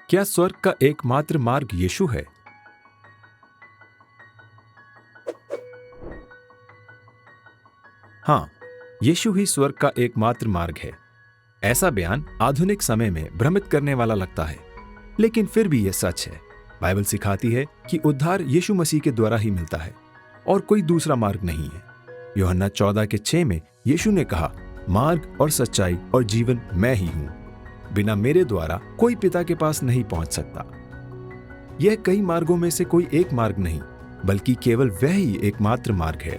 क्या स्वर्ग का एकमात्र मार्ग यीशु है? हाँ, यीशु ही स्वर्ग का एकमात्र मार्ग है। ऐसा बयान आधुनिक समय में भ्रमित करने वाला लगता है, लेकिन फिर भी यह सच है। बाइबल सिखाती है कि उद्धार यीशु मसीह के द्वारा ही मिलता है और कोई दूसरा मार्ग नहीं है। यूहन्ना 14:6 में यीशु ने कहा, मार्ग और सच्चाई और जीवन मैं ही हूं। बिना मेरे द्वारा कोई पिता के पास नहीं पहुंच सकता। यह कई मार्गों में से कोई एक मार्ग नहीं, बल्कि केवल वह ही एकमात्र मार्ग है।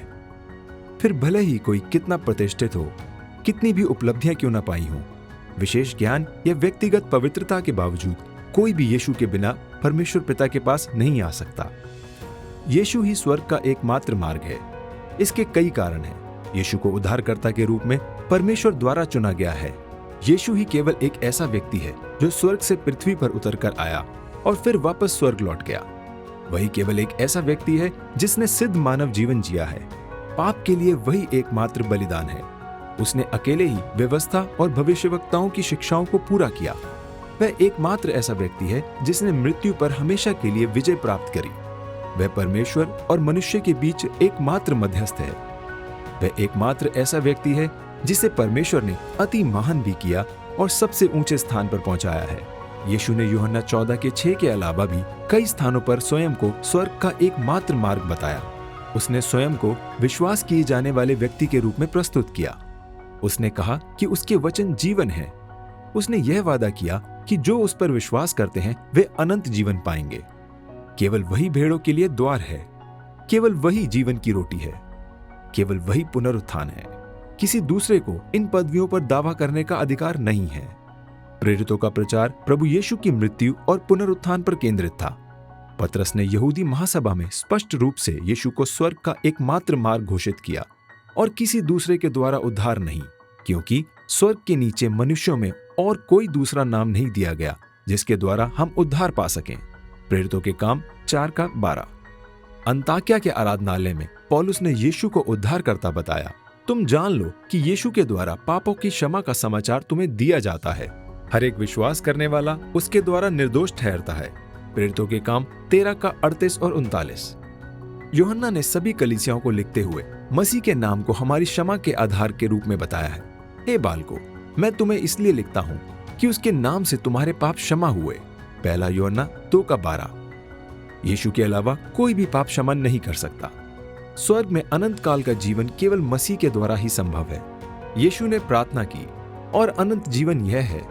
फिर भले ही कोई कितना प्रतिष्ठित हो, कितनी भी उपलब्धियां क्यों न पाई हों, विशेष ज्ञान या व्यक्तिगत पवित्रता के बावजूद कोई भी यीशु के बिना परमेश्वर पिता के पास नहीं आ सकता। यीशु ही स्वर्ग का एकमात्र मार्ग है। इसके कई कारण हैं। यीशु को उद्धारकर्ता के रूप में परमेश्वर द्वारा चुना गया है। यीशु ही केवल एक ऐसा व्यक्ति है जो स्वर्ग से पृथ्वी पर उतरकर आया और फिर वापस स्वर्ग लौट गया। वही केवल एक ऐसा व्यक्ति है जिसने सिद्ध मानव जीवन जिया है। पाप के लिए वही एकमात्र बलिदान है। उसने अकेले ही व्यवस्था और भविष्यवक्ताओं की शिक्षाओं को पूरा किया। वह एकमात्र ऐसा व्यक्ति है जिसने मृत्यु पर हमेशा के लिए विजय प्राप्त करी। वह परमेश्वर और मनुष्य के बीच एकमात्र मध्यस्थ है। वह एकमात्र ऐसा व्यक्ति है जिसे परमेश्वर ने अति महान भी किया और सबसे ऊंचे स्थान पर पहुंचाया है। यीशु ने यूहन्ना 14:6 के अलावा भी कई स्थानों पर स्वयं को स्वर्ग का एकमात्र मार्ग बताया। उसने स्वयं को विश्वास किए जाने वाले व्यक्ति के रूप में प्रस्तुत किया। उसने कहा कि उसके वचन जीवन है। उसने यह वादा किया कि जो उस पर विश्वास करते हैं वे अनंत जीवन पाएंगे। केवल वही भेड़ों के लिए द्वार है। केवल वही जीवन की रोटी है। केवल वही पुनरुत्थान है। किसी दूसरे को इन पदवियों पर दावा करने का अधिकार नहीं है। प्रेरितों का प्रचार प्रभु यीशु की मृत्यु और पुनरुत्थान पर केंद्रित था। पतरस ने यहूदी महासभा में स्पष्ट रूप से यीशु को स्वर्ग का एकमात्र मार्ग घोषित किया और किसी दूसरे के द्वारा उद्धार नहीं, क्योंकि स्वर्ग के नीचे मनुष्यों में और कोई दूसरा नाम नहीं दिया गया जिसके द्वारा हम उद्धार पा सकें। प्रेरितों के काम 4:12। अंताकिया के आराधनालय में पौलुस ने यीशु को उद्धारकर्ता बताया। तुम जान लो कि यीशु के द्वारा पापों की क्षमा का समाचार तुम्हें दिया जाता है। हर एक विश्वास करने वाला उसके द्वारा निर्दोष ठहरता है। प्रेरितों के काम 13:38 और 39। यूहन्ना ने सभी कलीसियाओं को लिखते हुए मसीह के नाम को हमारी क्षमा के आधार के रूप में बताया है। हे बालको, मैं तुम्हें इसलिए लिखता हूं कि उसके नाम से तुम्हारे पाप क्षमा हुए। पहला यूहन्ना 2:12। यीशु के अलावा कोई भी पाप क्षमा नहीं कर सकता। स्वर्ग में अनंत काल का जीवन केवल मसीह के द्वारा ही संभव है। यीशु ने प्रार्थना की और अनंत जीवन यह है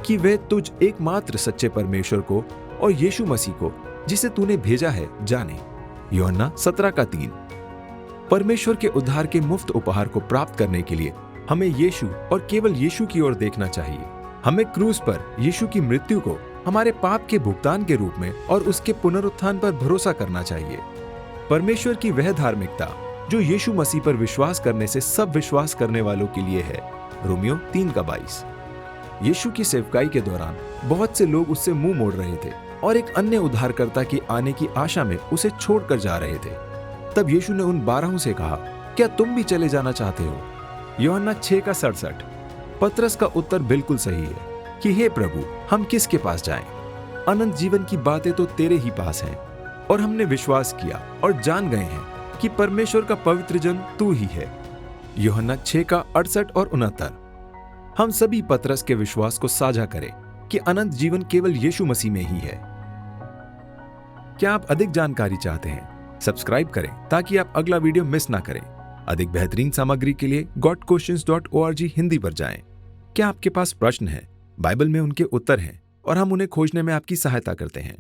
कि वह तुझ एकमात्र सच्चे परमेश्वर को और यीशु मसीह को जिसे तूने भेजा है जाने। यूहन्ना 17:3। परमेश्वर के उद्धार के मुफ्त उपहार को प्राप्त करने के लिए हमें यीशु और केवल यीशु की ओर देखना चाहिए। हमें क्रूस पर यीशु की मृत्यु को हमारे पाप के भुगतान के रूप में और उसके पुनरुत्थान पर भरोसा करना चाहिए। परमेश्वर की वह धार्मिकता जो यीशु मसीह पर विश्वास करने से सब विश्वास करने वालों के लिए है। रोमियो 3:22। यीशु की सेवकाई के दौरान बहुत से लोग उससे मुंह मोड़ रहे थे और एक अन्य उद्धारकर्ता के आने की आशा में उसे छोड़कर जा रहे थे। तब यीशु ने उन 12 से कहा, क्या तुम भी चले जाना चाहते हो? यूहन्ना 6:67। पतरस का उत्तर बिल्कुल सही है कि हे प्रभु, हम किसके पास जाएं? अनंत जीवन की बातें तो तेरे ही पास हैं और हमने विश्वास किया और जान गए हैं कि परमेश्वर का पवित्र जन तू ही है। यूहन्ना 6:68 और 69। हम सभी पतरस के विश्वास को साझा करें कि अनंत जीवन केवल यीशु मसीह में ही है। क्या आप अधिक जानकारी चाहते हैं? सब्सक्राइब करें ताकि आप अगला वीडियो मिस ना करें। अधिक बेहतरीन सामग्री के लिए godquestions.org हिंदी पर जाएं। क्या आपके पास प्रश्न है? बाइबल में उनके उत्तर हैं और हम उन्हें खोजने में आपकी सहायता करते हैं।